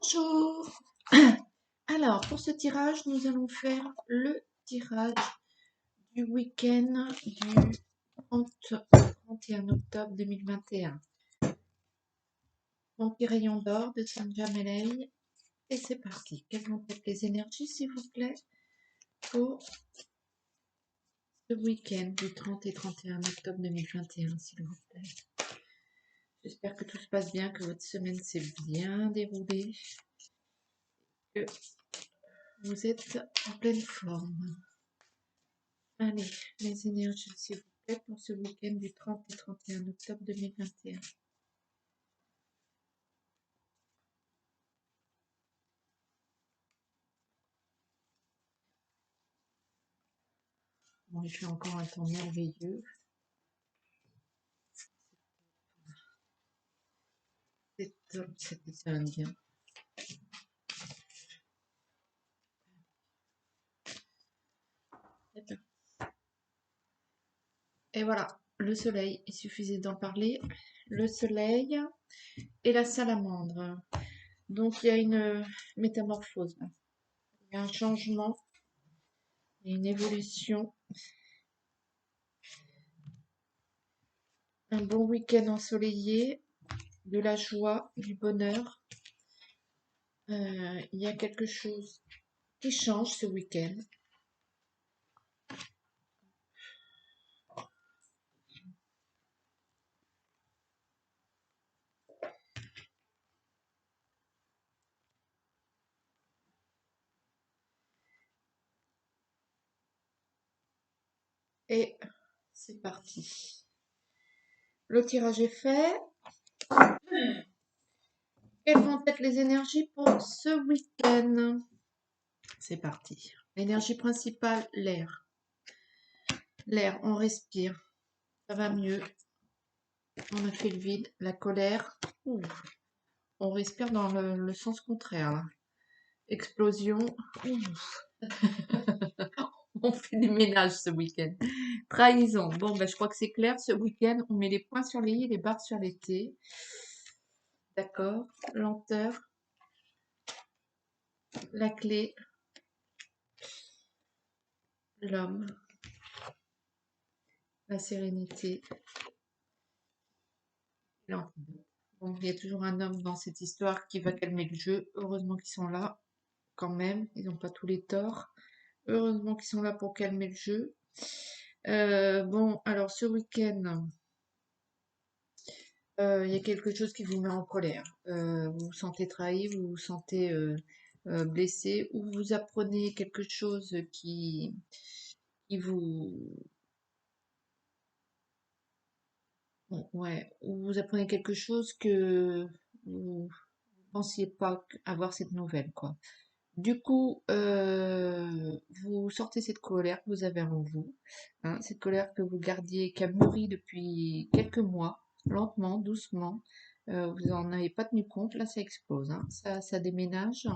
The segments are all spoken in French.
Bonjour. Alors, pour ce tirage, nous allons faire le tirage du week-end du 30-31 octobre 2021. Mon petit rayon d'or de Saint-Germain. Et c'est parti. Quelles vont être les énergies, s'il vous plaît, pour ce week-end du 30 et 31 octobre 2021, s'il vous plaît. J'espère que tout se passe bien, que votre semaine s'est bien déroulée, que vous êtes en pleine forme. Allez, les énergies, s'il vous plaît, pour ce week-end du 30 et 31 octobre 2021. Bon, il fait encore un temps merveilleux. C'est top, cet été indien. Et voilà, le soleil, il suffisait d'en parler. Le soleil et la salamandre. Donc, il y a une métamorphose. Il y a un changement, une évolution. Un bon week-end ensoleillé, de la joie, du bonheur. Il y a quelque chose qui change ce week-end. Et c'est parti. Le tirage est fait. Quelles vont être les énergies pour ce week-end? C'est parti. L'énergie principale, l'air. L'air, on respire. Ça va mieux. On a fait le vide. La colère. Ouh. On respire dans le sens contraire. Là. Explosion. On fait du ménage ce week-end. Trahison. Bon, ben, je crois que c'est clair. Ce week-end, on met les points sur les i et les barres sur les t. D'accord. Lenteur. La clé. L'homme. La sérénité. L'antidote. Bon, il y a toujours un homme dans cette histoire qui va calmer le jeu. Heureusement qu'ils sont là, quand même. Ils n'ont pas tous les torts. Heureusement qu'ils sont là pour calmer le jeu. Bon, alors ce week-end, il y a quelque chose qui vous met en colère. Vous vous sentez trahi, vous vous sentez blessé, ou vous apprenez quelque chose qui vous... Bon, ouais, ou vous apprenez quelque chose que vous pensiez pas avoir cette nouvelle, quoi. Du coup, vous sortez cette colère que vous avez en vous, hein, cette colère que vous gardiez, qui a mûri depuis quelques mois, lentement, doucement. Vous n'en avez pas tenu compte, là ça explose, hein, ça déménage.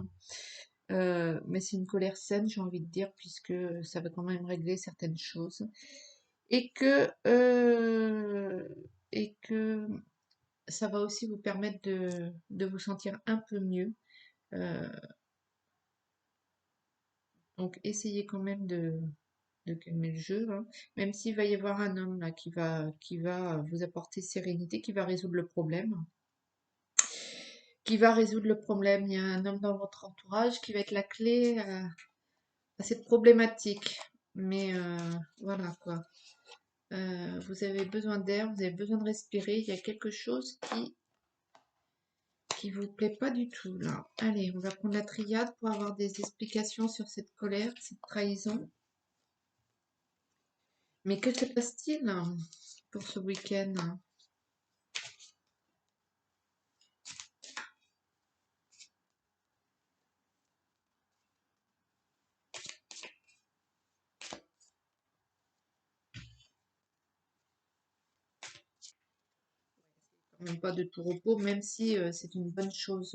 Mais c'est une colère saine, j'ai envie de dire, puisque ça va quand même régler certaines choses. Et que ça va aussi vous permettre de vous sentir un peu mieux. Euh, donc essayez quand même de calmer le jeu, hein. Même s'il va y avoir un homme là qui va vous apporter sérénité, qui va résoudre le problème. Qui va résoudre le problème. Il y a un homme dans votre entourage qui va être la clé à cette problématique. Mais voilà quoi. Vous avez besoin d'air, vous avez besoin de respirer. Il y a quelque chose qui vous plaît pas du tout là. Allez, on va prendre la triade pour avoir des explications sur cette colère, cette trahison. Mais que se passe-t-il pour ce week-end? Même pas de tout repos, même si c'est une bonne chose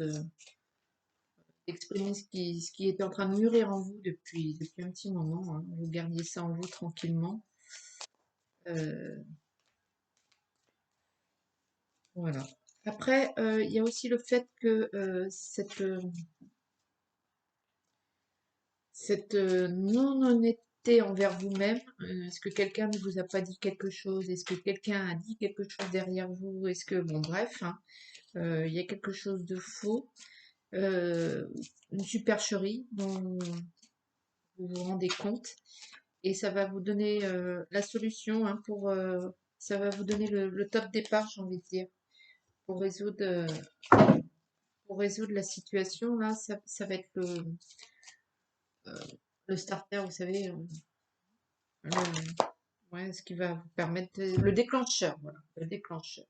d'exprimer ce qui était en train de mûrir en vous depuis un petit moment, hein. Vous gardiez ça en vous tranquillement. Euh, voilà. Après, il y a aussi le fait que cette non-honnêteté envers vous-même, est-ce que quelqu'un ne vous a pas dit quelque chose? Est-ce que quelqu'un a dit quelque chose derrière vous? Est-ce que, bon, bref, hein, il y a quelque chose de faux, euh, une supercherie dont vous vous rendez compte, et ça va vous donner la solution hein, ça va vous donner le top départ, j'ai envie de dire, pour résoudre, euh, pour résoudre la situation. Là, ça va être euh, le starter, vous savez, ouais, ce qui va vous permettre, le déclencheur, voilà, le déclencheur.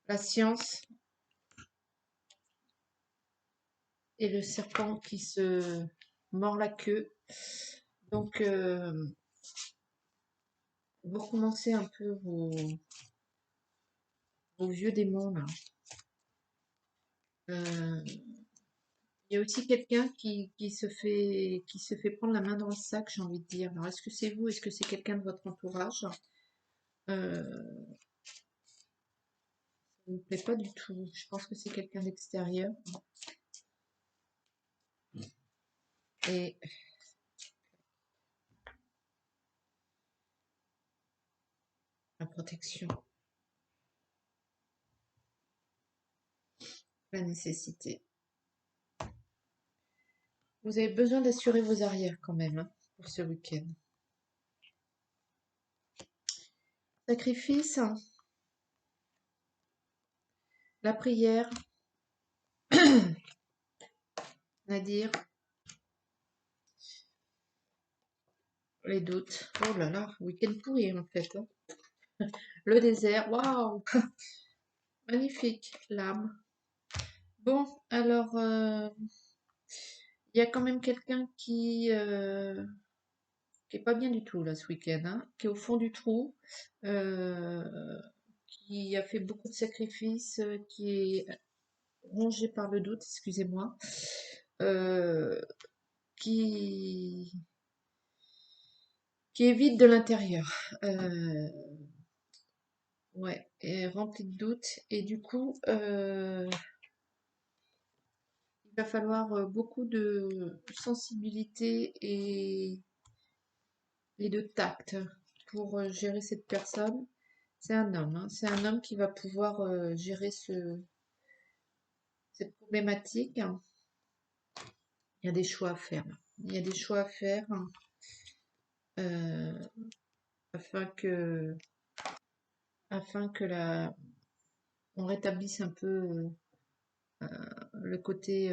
La science et le serpent qui se mord la queue. Donc, vous recommencez un peu vos vieux démons là. Euh, Il y a aussi quelqu'un qui se fait prendre la main dans le sac, j'ai envie de dire. Alors, est-ce que c'est vous? Est-ce que c'est quelqu'un de votre entourage? Ça ne me plaît pas du tout. Je pense que c'est quelqu'un d'extérieur. Et la protection, la nécessité. Vous avez besoin d'assurer vos arrières quand même hein, pour ce week-end. Sacrifice, la prière, Nadir, les doutes. Oh là là, week-end pourri en fait. Hein. Le désert, waouh, magnifique, l'âme. Bon, alors, il y a quand même quelqu'un qui est pas bien du tout là ce week-end, hein, qui est au fond du trou, euh, qui a fait beaucoup de sacrifices, qui est rongé par le doute, excusez-moi, euh, qui, qui est vide de l'intérieur, ouais, et rempli de doutes, et du coup, il va falloir beaucoup de sensibilité et de tact pour gérer cette personne. C'est un homme, hein. C'est un homme qui va pouvoir gérer cette problématique. Il y a des choix à faire. Il y a des choix à faire euh, afin que, afin que on rétablisse un peu le côté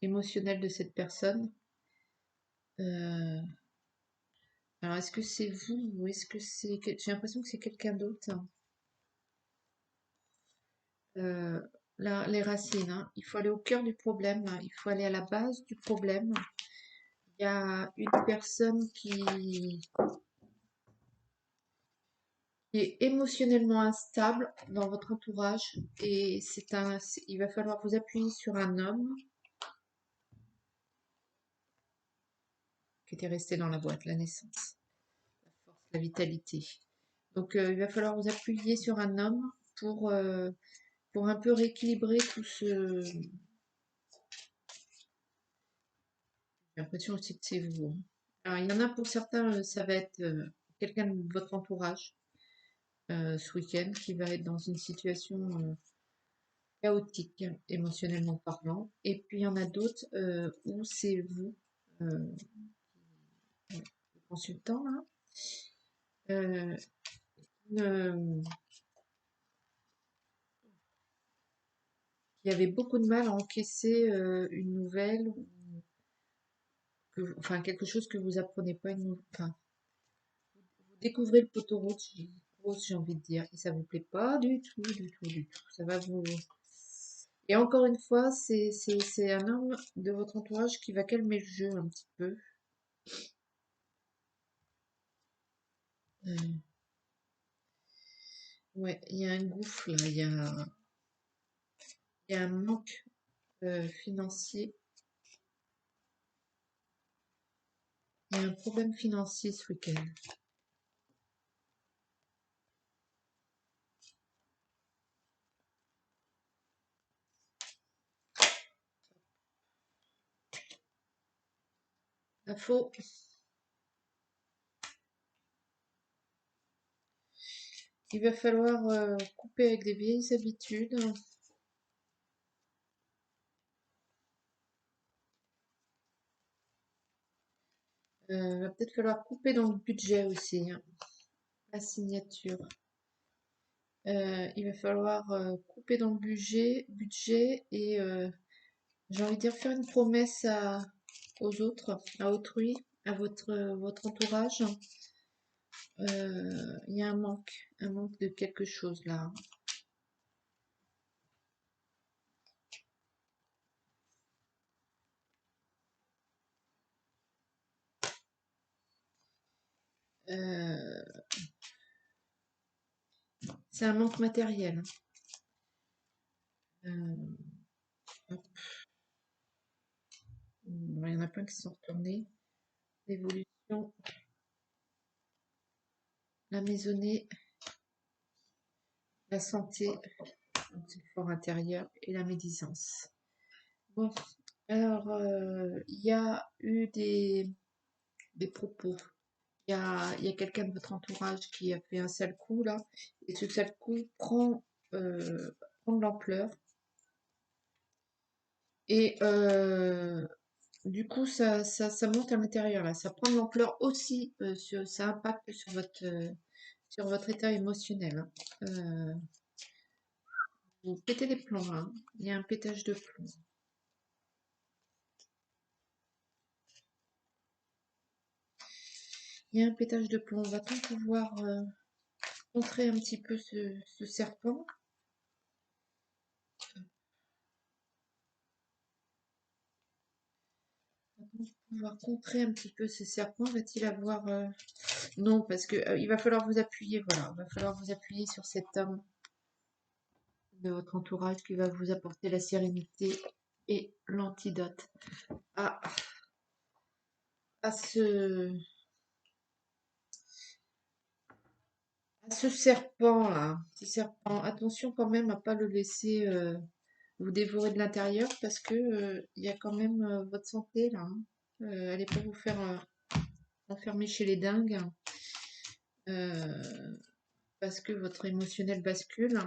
émotionnel de cette personne. Euh, alors, est-ce que c'est vous ou est-ce que c'est... J'ai l'impression que c'est quelqu'un d'autre. Hein. Euh, les racines, hein. Il faut aller au cœur du problème, hein. Il faut aller à la base du problème. Il y a une personne qui est émotionnellement instable dans votre entourage et il va falloir vous appuyer sur un homme qui était resté dans la boîte, la naissance, la force, la vitalité. Donc il va falloir vous appuyer sur un homme pour un peu rééquilibrer tout ce... J'ai l'impression aussi que c'est vous. Hein. Alors il y en a pour certains, ça va être quelqu'un de votre entourage ce week-end qui va être dans une situation chaotique, émotionnellement parlant. Et puis il y en a d'autres où c'est vous, le consultant, là, euh, euh, qui avait beaucoup de mal à encaisser une nouvelle, enfin quelque chose que vous apprenez pas, enfin, vous découvrez le poteau rose, j'ai envie de dire, et ça vous plaît pas du tout, du tout, du tout. Ça va vous... Et encore une fois, c'est un homme de votre entourage qui va calmer le jeu un petit peu. Euh, ouais, il y a un gouffre là, il y a un manque financier. Il y a un problème financier ce week-end. Info. Il va falloir couper avec des vieilles habitudes. Va peut-être falloir couper dans le budget aussi, hein, la signature. Il va falloir couper dans le budget et j'ai envie de dire faire une promesse aux autres, à autrui, à votre entourage. Il y a un manque de quelque chose là. Euh, c'est un manque matériel. Euh, il y en a plein qui sont retournés. L'évolution, la maisonnée, la santé, donc c'est le fort intérieur et la médisance. Bon, alors il y a eu des propos. Il y a quelqu'un de votre entourage qui a fait un sale coup là, et ce sale coup prend de l'ampleur. Et du coup, ça monte à l'intérieur là, ça prend de l'ampleur aussi, ça impacte sur votre état émotionnel, hein. Vous pétez les plombs, hein. Il y a un pétage de plomb. Il y a un pétage de plomb. Va-t-on pouvoir contrer un petit peu ce serpent? Va-t-on pouvoir contrer un petit peu ce serpent? Va-t-il avoir... Non, parce que il va falloir vous appuyer, voilà. Il va falloir vous appuyer sur cet homme de votre entourage qui va vous apporter la sérénité et l'antidote à, à ce, à ce serpent là. Ce serpent. Attention quand même à pas le laisser vous dévorer de l'intérieur parce que il y a quand même votre santé là, hein. Allez pas vous faire enfermer chez les dingues, hein, parce que votre émotionnel bascule.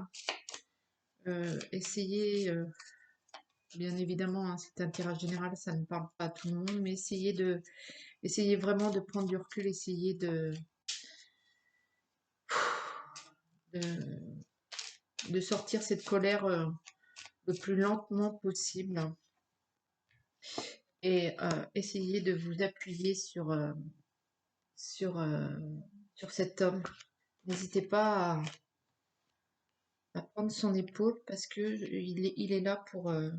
Essayez, bien évidemment, hein, c'est un tirage général, ça ne parle pas à tout le monde, mais essayez vraiment de prendre du recul, essayez de, de sortir cette colère le plus lentement possible et essayez de vous appuyer sur, euh, sur cet homme. N'hésitez pas à prendre son épaule parce que il est là pour, euh,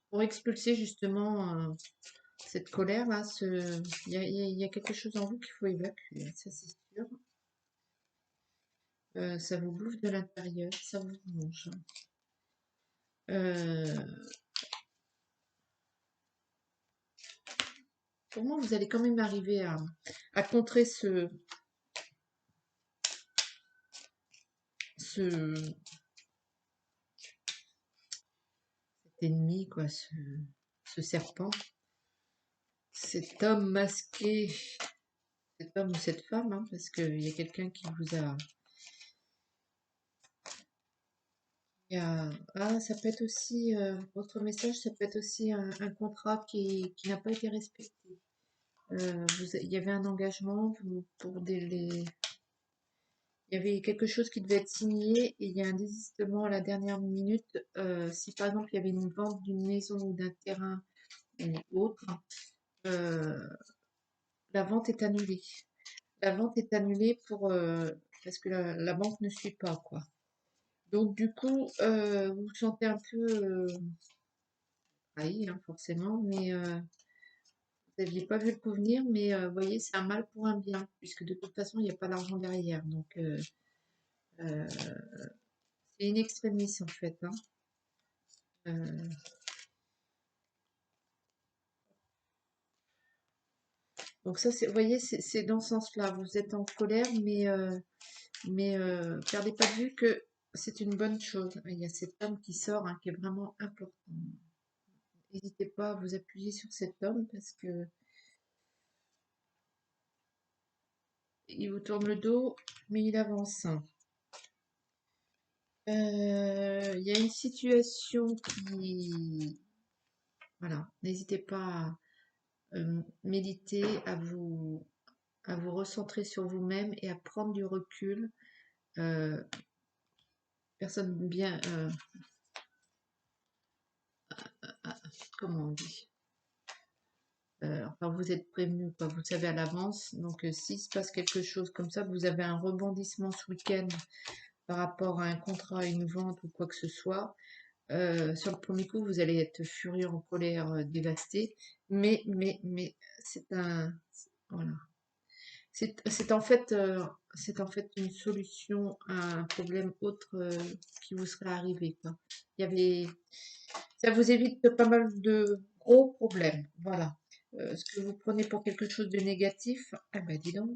pour expulser justement cette colère là. Il y a quelque chose en vous qu'il faut évacuer, ça c'est sûr. Ça vous bouffe de l'intérieur, ça vous mange. Euh, pour moi, vous allez quand même arriver à contrer cet ennemi, quoi, ce serpent, cet homme masqué, cet homme ou cette femme, hein, parce qu'il y a quelqu'un qui vous a, ah, ça peut être aussi, votre message, ça peut être aussi un contrat qui n'a pas été respecté. Il y avait un engagement pour il y avait quelque chose qui devait être signé et il y a un désistement à la dernière minute. Si par exemple il y avait une vente d'une maison ou d'un terrain ou autre, euh, la vente est annulée. La vente est annulée parce que la banque ne suit pas, quoi. Donc du coup, vous vous sentez un peu trahi, hein, forcément, mais vous n'aviez pas vu le coup venir, mais vous voyez, c'est un mal pour un bien, puisque de toute façon, il n'y a pas d'argent derrière. Donc euh, c'est in extremis en fait, hein. Euh, donc ça, vous voyez, c'est dans ce sens-là. Vous êtes en colère, mais perdez pas de vue que c'est une bonne chose. Il y a cet homme qui sort, hein, qui est vraiment important. N'hésitez pas à vous appuyer sur cet homme parce que il vous tourne le dos, mais il avance. Il y a une situation qui... Voilà, n'hésitez pas à méditer, à vous recentrer sur vous-même et à prendre du recul. Euh, personne bien... comment on dit? Enfin, vous êtes prévenu, quoi, vous savez à l'avance. Donc, s'il se passe quelque chose comme ça, vous avez un rebondissement ce week-end par rapport à un contrat, à une vente ou quoi que ce soit. Sur le premier coup, vous allez être furieux, en colère, dévasté. Mais, c'est un... Voilà. C'est en fait une solution à un problème autre qui vous serait arrivé, quoi. Il y avait, ça vous évite pas mal de gros problèmes. Voilà. Ce que vous prenez pour quelque chose de négatif, ah ben dis donc,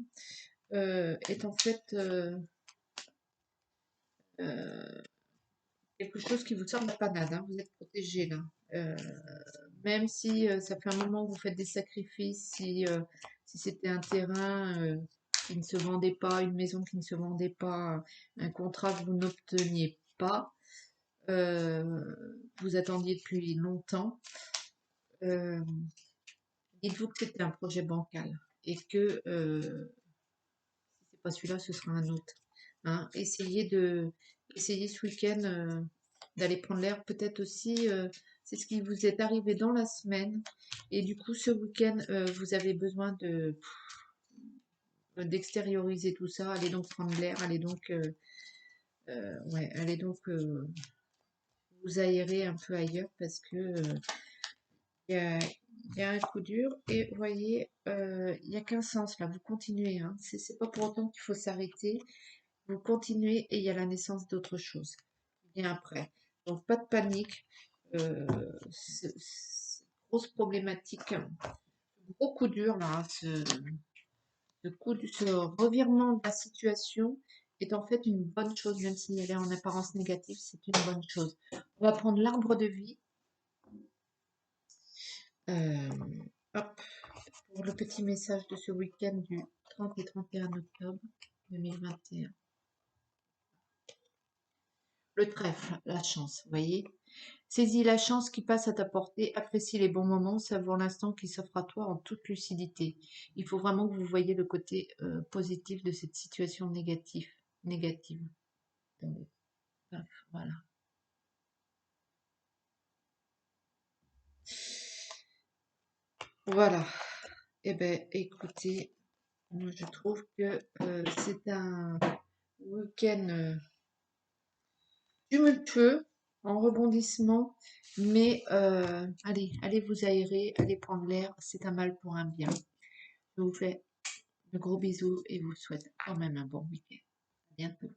est en fait euh, quelque chose qui vous sort de la panade, hein. Vous êtes protégé là. Euh, Même si ça fait un moment que vous faites des sacrifices, si c'était un terrain qui ne se vendait pas, une maison qui ne se vendait pas, un contrat que vous n'obteniez pas, vous attendiez depuis longtemps, euh, dites-vous que c'était un projet bancal et que si c'est pas celui-là, ce sera un autre. Hein. Essayez ce week-end d'aller prendre l'air. Peut-être aussi, c'est ce qui vous est arrivé dans la semaine. Et du coup, ce week-end, vous avez besoin d'extérioriser tout ça. Allez donc prendre l'air. Allez donc vous aérer un peu ailleurs parce que il y a un coup dur. Et vous voyez, il n'y a qu'un sens là. Vous continuez. Hein. C'est pas pour autant qu'il faut s'arrêter. Vous continuez et il y a la naissance d'autre chose bien après. Donc pas de panique. Euh, Grosse problématique, gros coup dur là, ce revirement de la situation est en fait une bonne chose, même s'il est en apparence négative, c'est une bonne chose. On va prendre l'arbre de vie. Euh, Hop, pour le petit message de ce week-end du 30 et 31 octobre 2021. Le trèfle, la chance, vous voyez. Saisis la chance qui passe à ta portée, apprécie les bons moments, savoure l'instant qui s'offre à toi en toute lucidité. Il faut vraiment que vous voyez le côté positif de cette situation négative. Attendez. Hop, voilà. Voilà. Eh bien, écoutez, moi je trouve que c'est un week-end tumultueux, en rebondissement, mais allez vous aérer, allez prendre l'air, c'est un mal pour un bien. Je vous fais de gros bisous et vous souhaite quand même un bon week-end. À bientôt.